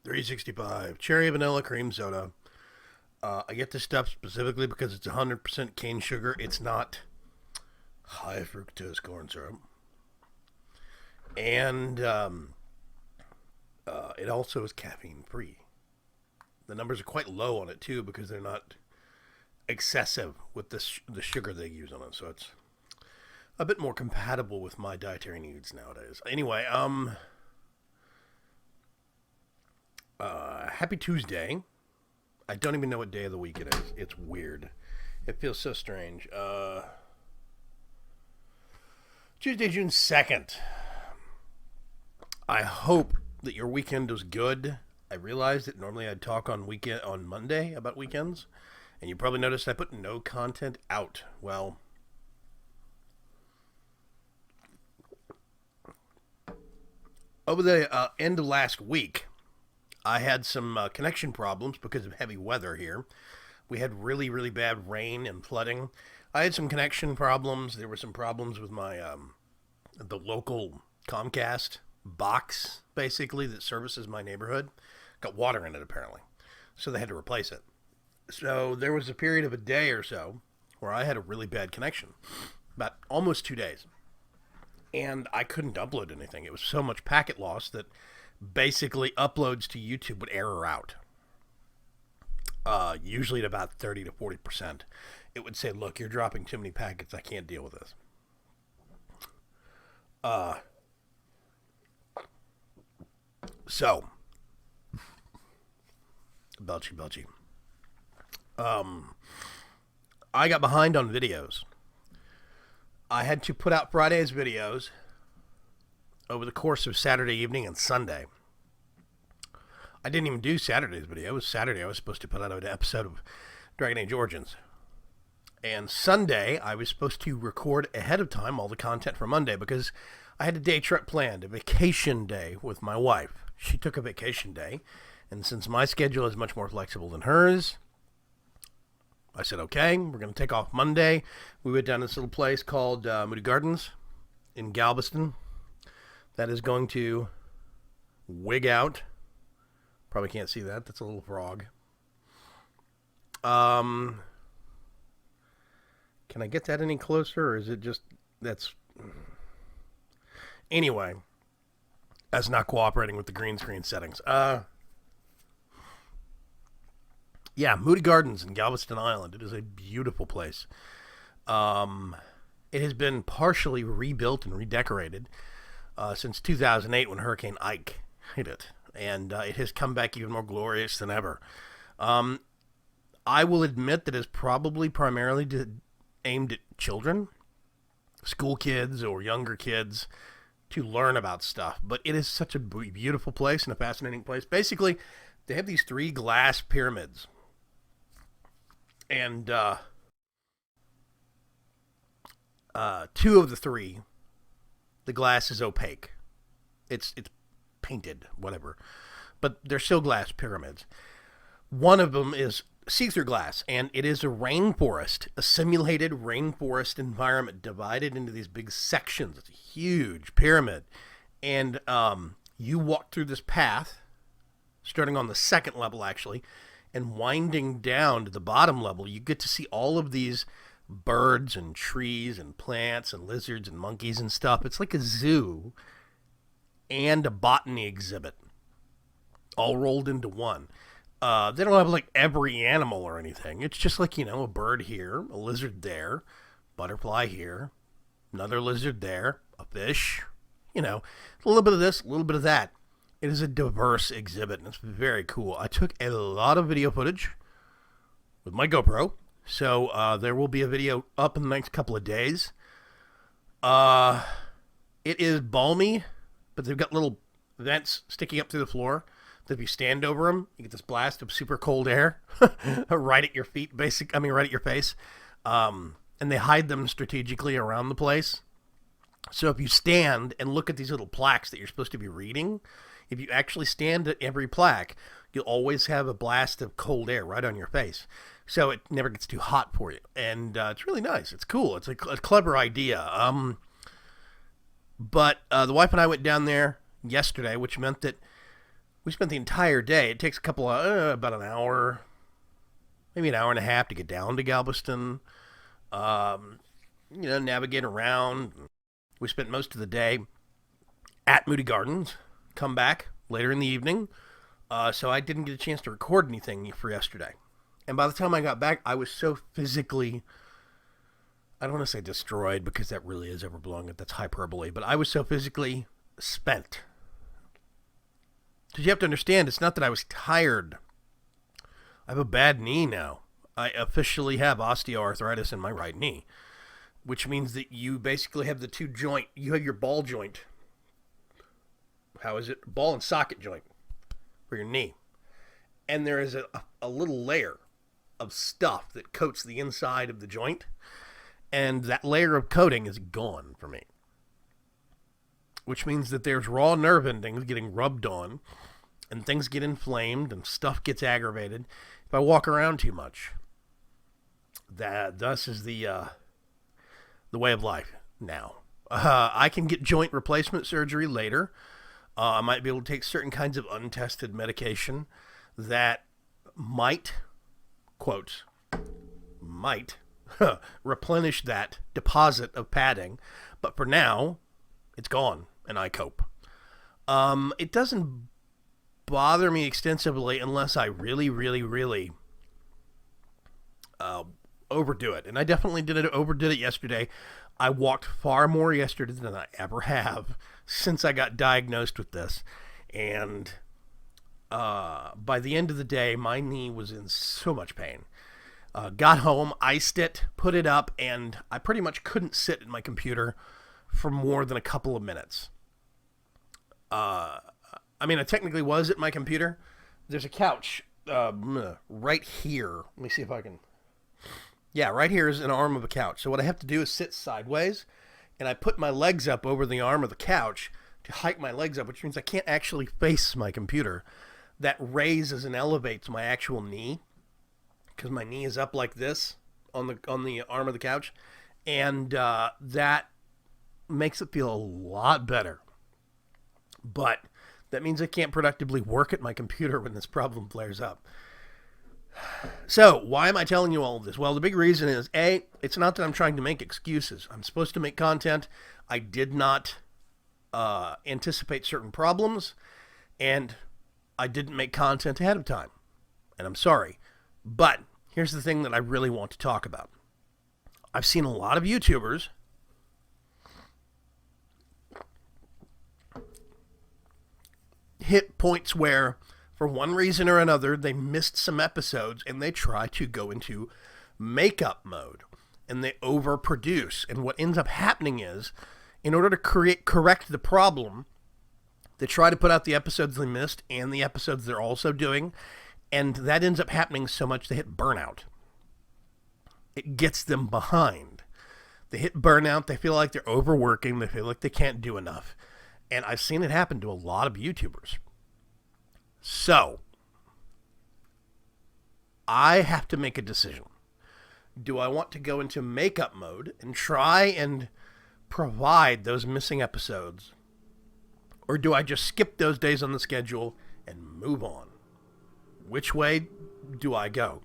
365 cherry vanilla cream soda. I get this stuff specifically because it's 100% cane sugar. It's not high fructose corn syrup. And it also is caffeine free. The numbers are quite low on it too because they're not excessive with the sugar they use on it. So it's a bit more compatible with my dietary needs nowadays. Anyway, happy Tuesday. I don't even know what day of the week it is. It's weird. It feels so strange. Tuesday, June 2nd. I hope that your weekend was good. I realized that normally I'd talk on Monday about weekends, and you probably noticed I put no content out. Well, over the end of last week, I had some connection problems because of heavy weather here. We had really, really bad rain and flooding. I had some connection problems. There were some problems with my the local Comcast box, basically, that services my neighborhood. Got water in it, apparently. So they had to replace it. So there was a period of a day or so where I had a really bad connection. About almost 2 days. And I couldn't upload anything. It was so much packet loss that basically uploads to YouTube would error out. Usually at about 30 to 40%. It would say, look, you're dropping too many packets. I can't deal with this. So, belchy. I got behind on videos. I had to put out Friday's videos over the course of Saturday evening and Sunday. I didn't even do Saturday's video. It was Saturday. I was supposed to put out an episode of Dragon Age Origins. And Sunday, I was supposed to record ahead of time all the content for Monday because I had a day trip planned, a vacation day with my wife. She took a vacation day. And since my schedule is much more flexible than hers, I said, okay, we're going to take off Monday. We went down to this little place called Moody Gardens in Galveston. That is going to wig out. Probably can't see that. That's a little frog. Can I get that any closer, or is it just... that's... Anyway, that's not cooperating with the green screen settings. Yeah, Moody Gardens in Galveston Island. It is a beautiful place. It has been partially rebuilt and redecorated since 2008 when Hurricane Ike hit it. And it has come back even more glorious than ever. I will admit that it's probably primarily aimed at children, school kids or younger kids, to learn about stuff. But it is such a beautiful place and a fascinating place. Basically, they have these 3 glass pyramids. And 2 of the 3, the glass is opaque. It's painted, whatever. But they're still glass pyramids. One of them is see-through glass, and it is a rainforest, a simulated rainforest environment divided into these big sections. It's a huge pyramid. And you walk through this path, starting on the 2nd level, actually, and winding down to the bottom level. You get to see all of these birds and trees and plants and lizards and monkeys and stuff. It's like a zoo and a botany exhibit all rolled into one. They don't have like every animal or anything. It's just like, a bird here, a lizard there, butterfly here, another lizard there, a fish, a little bit of this, a little bit of that. It is a diverse exhibit, and it's very cool. I took a lot of video footage with my GoPro, so there will be a video up in the next couple of days. It is balmy, but they've got little vents sticking up through the floor that if you stand over them, you get this blast of super cold air right at your feet, right at your face. And they hide them strategically around the place. So if you stand and look at these little plaques that you're supposed to be reading, if you actually stand at every plaque, you'll always have a blast of cold air right on your face. So it never gets too hot for you. And it's really nice. It's cool. It's a clever idea. But the wife and I went down there yesterday, which meant that We spent the entire day. It takes about an hour, maybe an hour and a half to get down to Galveston. Navigate around. We spent most of the day at Moody Gardens. Come back later in the evening. So I didn't get a chance to record anything for yesterday. And by the time I got back, I was so physically, I don't want to say destroyed because that really is overblowing it. That's hyperbole. But I was so physically spent. Because you have to understand, it's not that I was tired. I have a bad knee now. I officially have osteoarthritis in my right knee, which means that you basically have you have your ball joint. How is it? Ball and socket joint for your knee. And there is a little layer of stuff that coats the inside of the joint. And that layer of coating is gone for me. Which means that there's raw nerve endings getting rubbed on, and things get inflamed, and stuff gets aggravated if I walk around too much. Thus is the way of life now. I can get joint replacement surgery later. I might be able to take certain kinds of untested medication that might, quote, replenish that deposit of padding. But for now, it's gone, and I cope. It doesn't bother me extensively unless I really, really, really overdo it. And I definitely overdid it yesterday. I walked far more yesterday than I ever have since I got diagnosed with this. And by the end of the day, my knee was in so much pain. Got home, iced it, put it up, and I pretty much couldn't sit at my computer for more than a couple of minutes. I technically was at my computer. There's a couch right here. Let me see if I can... Yeah, right here is an arm of a couch. So what I have to do is sit sideways, and I put my legs up over the arm of the couch to hike my legs up, which means I can't actually face my computer. That raises and elevates my actual knee, because my knee is up like this on the arm of the couch, and that makes it feel a lot better. But that means I can't productively work at my computer when this problem flares up. So, why am I telling you all of this? Well, the big reason is, A, it's not that I'm trying to make excuses. I'm supposed to make content. I did not anticipate certain problems, and I didn't make content ahead of time. And I'm sorry. But here's the thing that I really want to talk about. I've seen a lot of YouTubers hit points where, for one reason or another, they missed some episodes and they try to go into makeup mode and they overproduce. And what ends up happening is, in order to correct the problem, they try to put out the episodes they missed and the episodes they're also doing. And that ends up happening so much they hit burnout. It gets them behind. They hit burnout. They feel like they're overworking. They feel like they can't do enough. And I've seen it happen to a lot of YouTubers. So, I have to make a decision. Do I want to go into makeup mode and try and provide those missing episodes? Or do I just skip those days on the schedule and move on? Which way do I go?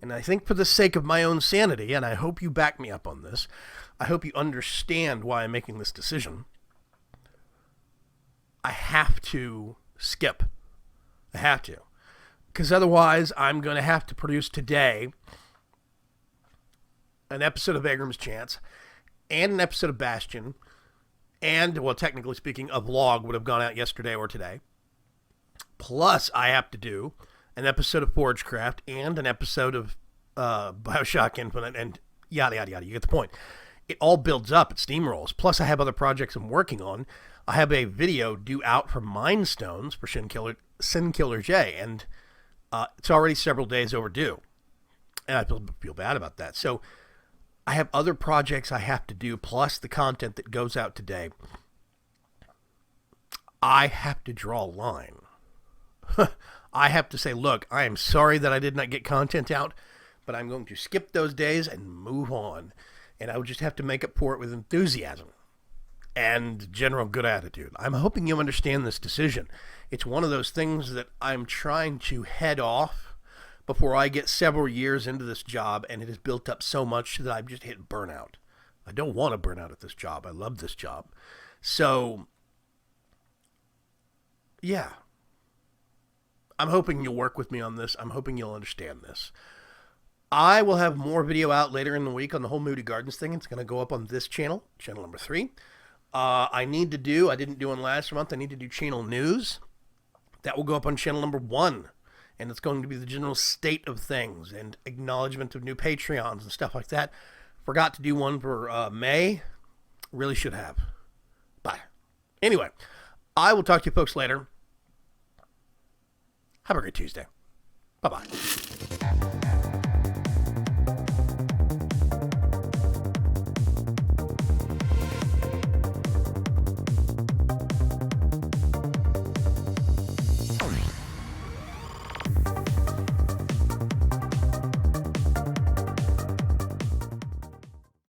And I think for the sake of my own sanity, and I hope you back me up on this, I hope you understand why I'm making this decision, I have to skip. I have to. Because otherwise, I'm going to have to produce today an episode of Vaygrim's Chance and an episode of Bastion, and, well, technically speaking, a vlog would have gone out yesterday or today. Plus, I have to do an episode of Forgecraft and an episode of Bioshock Infinite and yada, yada, yada. You get the point. It all builds up. It steamrolls. Plus, I have other projects I'm working on. I have a video due out for Mind Stones for Sin Killer J, and it's already several days overdue. And I feel bad about that. So I have other projects I have to do, plus the content that goes out today. I have to draw a line. I have to say, look, I am sorry that I did not get content out, but I'm going to skip those days and move on. And I would just have to make up for it with enthusiasm. and general good attitude. I'm hoping you understand this decision. It's one of those things that I'm trying to head off before I get several years into this job, and it has built up so much that I've just hit burnout. I don't want to burn out at this job. I love this job. So, yeah. I'm hoping you'll work with me on this. I'm hoping you'll understand this. I will have more video out later in the week on the whole Moody Gardens thing. It's going to go up on this channel, channel number 3. I didn't do one last month, I need to do channel news. That will go up on channel number 1. And it's going to be the general state of things and acknowledgement of new Patreons and stuff like that. Forgot to do one for May. Really should have. Bye. Anyway, I will talk to you folks later. Have a great Tuesday. Bye-bye.